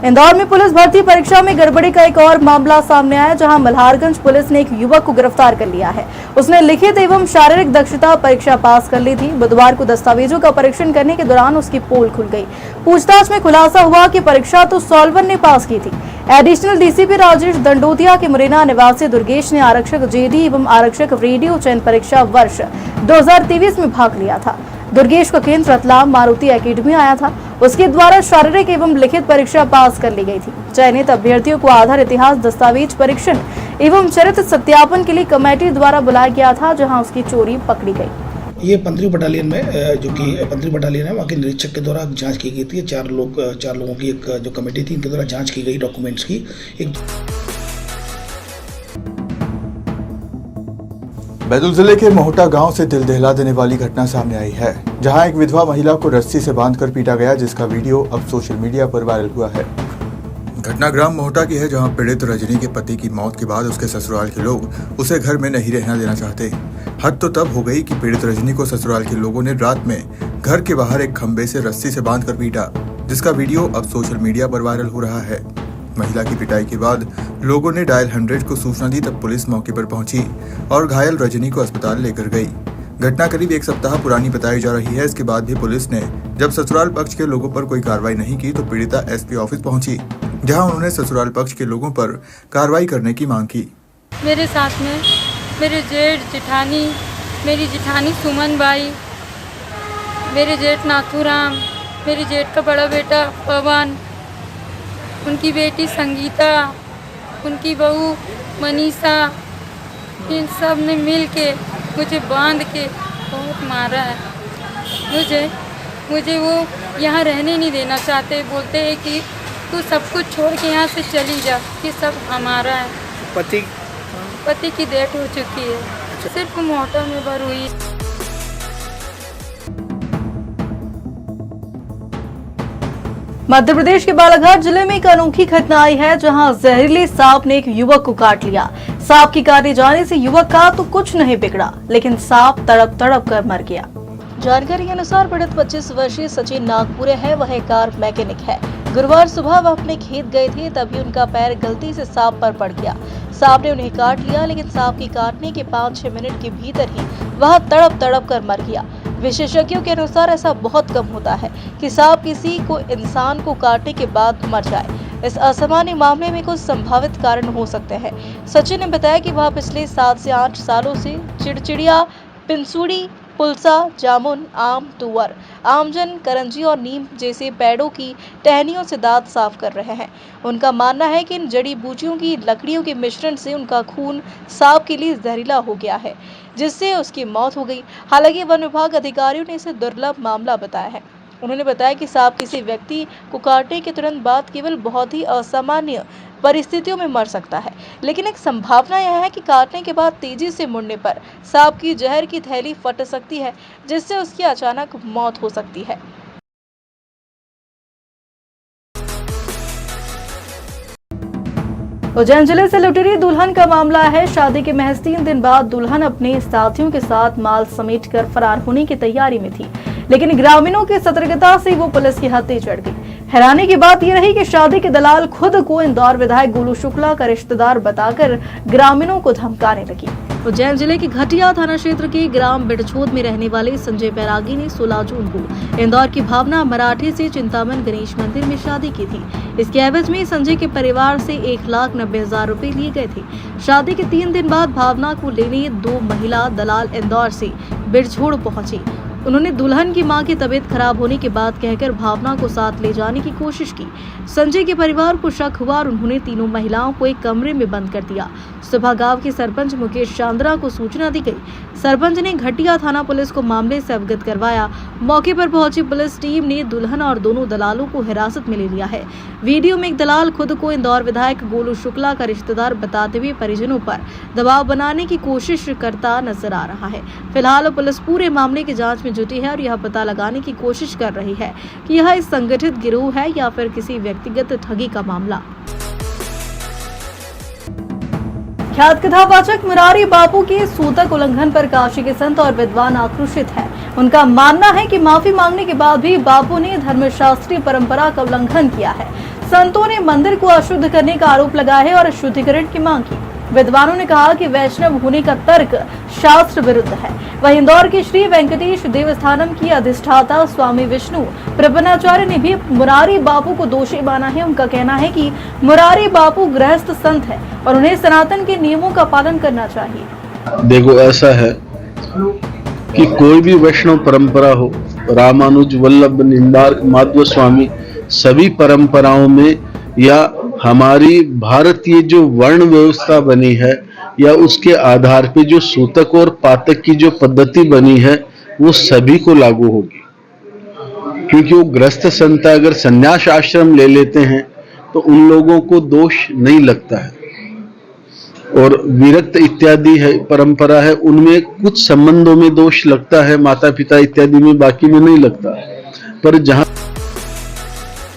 इंदौर में पुलिस भर्ती परीक्षा में गड़बड़ी का एक और मामला सामने आया, जहां मल्हारगंज पुलिस ने एक युवक को गिरफ्तार कर लिया है। उसने लिखित एवं शारीरिक दक्षता परीक्षा पास कर ली थी। बुधवार को दस्तावेजों का परीक्षण करने के दौरान उसकी पोल खुल गई। पूछताछ में खुलासा हुआ कि परीक्षा तो सॉल्वर ने पास की थी। एडिशनल डीसीपी राजेश दंडोतिया के मुरैना निवासी दुर्गेश ने आरक्षक जेडी एवं आरक्षक रेडियो चयन परीक्षा वर्ष 2023 में भाग लिया था। दुर्गेश का केंद्र रतलाम मारुति एकेडमी आया था। उसके द्वारा शारीरिक एवं लिखित परीक्षा पास कर ली गई थी। चयनित अभ्यर्थियों को आधार इतिहास दस्तावेज परीक्षण एवं चरित्र सत्यापन के लिए कमेटी द्वारा बुलाया गया था, जहां उसकी चोरी पकड़ी गई। ये 15वीं बटालियन में जो कि 15वीं बटालियन है, वहाँ के निरीक्षक के द्वारा जांच की गई थी। चार लोगों की एक जो कमेटी थी, इनके द्वारा जांच की गई डॉक्यूमेंट्स की। बैतूल जिले के मोहटा गांव से दिल दहला देने वाली घटना सामने आई है, जहां एक विधवा महिला को रस्सी से बांधकर पीटा गया, जिसका वीडियो अब सोशल मीडिया पर वायरल हुआ है। घटना ग्राम मोहटा की है, जहां पीड़ित रजनी के पति की मौत के बाद उसके ससुराल के लोग उसे घर में नहीं रहना देना चाहते। हद तो तब हो गई कि पीड़ित रजनी को ससुराल के लोगों ने रात में घर के बाहर एक खंबे से रस्सी से बांधकर पीटा, जिसका वीडियो अब सोशल मीडिया पर वायरल हो रहा है। महिला की पिटाई के बाद लोगों ने डायल 100 को सूचना दी, तब पुलिस मौके पर पहुंची और घायल रजनी को अस्पताल लेकर गई। घटना करीब एक सप्ताह पुरानी बताई जा रही है। इसके बाद भी पुलिस ने जब ससुराल पक्ष के लोगों पर कोई कार्रवाई नहीं की, तो पीड़िता एसपी ऑफिस पहुंची, जहां उन्होंने ससुराल पक्ष के लोगों पर कार्रवाई करने की मांग की। मेरे साथ में मेरे जेठानी, मेरी जेठानी सुमन बाई, मेरे जेठ नाथूराम, मेरी जेठ का बड़ा बेटा पवन, उनकी बेटी संगीता, उनकी बहू मनीषा, इन सब ने मिल के मुझे बांध के बहुत मारा है। मुझे वो यहाँ रहने नहीं देना चाहते। बोलते हैं कि तू सब कुछ छोड़ के यहाँ से चली जा, ये सब हमारा है। पति की डेथ हो चुकी है। सिर्फ मोहटा में भर हुई। मध्य प्रदेश के बालाघाट जिले में एक अनोखी घटना आई है, जहां जहरीले सांप ने एक युवक को काट लिया। सांप के काटे जाने से युवक का तो कुछ नहीं बिगड़ा, लेकिन सांप तड़प तड़प कर मर गया। जानकारी के अनुसार पीड़ित 25 वर्षीय सचिन नागपुरे है। वह एक कार मैकेनिक है। गुरुवार सुबह वह अपने खेत गए थे, तभी उनका पैर गलती से सांप पर पड़ गया। सांप ने उन्हें काट लिया, लेकिन सांप के काटने के 5-6 मिनट के भीतर ही वह तड़प तड़प कर मर गया। विशेषज्ञों के अनुसार ऐसा बहुत कम होता है कि सांप किसी को इंसान को काटने के बाद मर जाए। इस असामान्य मामले में कुछ संभावित कारण हो सकते हैं। सचिन ने बताया कि वह पिछले 7 से 8 सालों से चिड़चिड़िया, पिनसूड़ी, पुलसा, जामुन, आम, तुअर, आमजन, करंजी और नीम जैसे पेड़ों की टहनियों से दांत साफ कर रहे हैं। उनका मानना है कि इन जड़ी बूटियों की लकड़ियों के मिश्रण से उनका खून सांप के लिए जहरीला हो गया है, जिससे उसकी मौत हो गई। हालांकि वन विभाग अधिकारियों ने इसे दुर्लभ मामला बताया है। उन्होंने बताया कि सांप किसी व्यक्ति को काटने के तुरंत बाद केवल बहुत ही असामान्य परिस्थितियों में मर सकता है, लेकिन एक संभावना यह है कि काटने के बाद तेजी से मुड़ने पर सांप की जहर की थैली फट सकती है, जिससे उसकी अचानक मौत हो सकती है। उज्जैन जिले से लुटेरी दुल्हन का मामला है। शादी के महज 3 दिन बाद दुल्हन अपने साथियों के साथ माल समेटकर फरार होने की तैयारी में थी, लेकिन ग्रामीणों की सतर्कता से वो पुलिस के हत्थे चढ़ गई। हैरानी की बात यह रही कि शादी के दलाल खुद को इंदौर विधायक गोलू शुक्ला का रिश्तेदार बताकर ग्रामीणों को धमकाने लगी। उज्जैन जिले के घटिया थाना क्षेत्र के ग्राम बिड़छोद में रहने वाले संजय बैरागी ने 16 जून को इंदौर की भावना मराठे से चिंतामन गणेश मंदिर में शादी की थी। इसके एवज में संजय के परिवार से 1,90,000 रुपए लिए गए थे। शादी के 3 दिन बाद भावना को लेने 2 महिला दलाल इंदौर से बिड़छोड़ पहुंची। उन्होंने दुल्हन की मां की तबीयत खराब होने के बाद कहकर भावना को साथ ले जाने की कोशिश की। संजय के परिवार को शक हुआ और उन्होंने तीनों महिलाओं को एक कमरे में बंद कर दिया। सुबह गांव के सरपंच मुकेश चांद्रा को सूचना दी गई। सरपंच ने घटिया थाना पुलिस को मामले से अवगत करवाया। मौके पर पहुंची पुलिस टीम ने दुल्हन और दोनों दलालों को हिरासत में ले लिया है। वीडियो में एक दलाल खुद को इंदौर विधायक गोलू शुक्ला का रिश्तेदार बताते हुए परिजनों पर दबाव बनाने की कोशिश करता नजर आ रहा है। फिलहाल पुलिस पूरे मामले की जांच में जुटी है और यह पता लगाने की कोशिश कर रही है कि यह एक संगठित गिरोह है या फिर किसी व्यक्तिगत ठगी का मामला। ख्यात कथावाचक मुरारी बापू के सूतक उल्लंघन पर काशी के संत और विद्वान आक्रोशित हैं। उनका मानना है कि माफी मांगने के बाद भी बापू ने धर्मशास्त्रीय परंपरा का उल्लंघन किया है। संतों ने मंदिर को अशुद्ध करने का आरोप लगाया है और शुद्धिकरण की मांग की। विद्वानों ने कहा कि वैष्णव होने का तर्क शास्त्र विरुद्ध है। वहीं इंदौर के श्री वेंकटेश देवस्थानम की अधिष्ठाता स्वामी विष्णु प्रबन्नाचार्य ने भी मुरारी बापू को दोषी माना है। उनका कहना है कि मुरारी बापू गृहस्थ संत है और उन्हें सनातन के नियमों का पालन करना चाहिए। देखो, ऐसा है कि कोई भी वैष्णव परंपरा हो, रामानुज, वल्लभ, निम्बार्क, माधव स्वामी, सभी परंपराओं में या हमारी भारतीय जो वर्ण व्यवस्था बनी है या उसके आधार पे जो सूतक और पातक की जो पद्धति बनी है वो सभी को लागू होगी। क्योंकि वो गृहस्थ संत अगर संन्यास आश्रम ले लेते हैं तो उन लोगों को दोष नहीं लगता है, और विरक्त इत्यादि है परंपरा है, उनमें कुछ संबंधों में दोष लगता है, माता पिता इत्यादि में, बाकी में नहीं लगता। पर जहां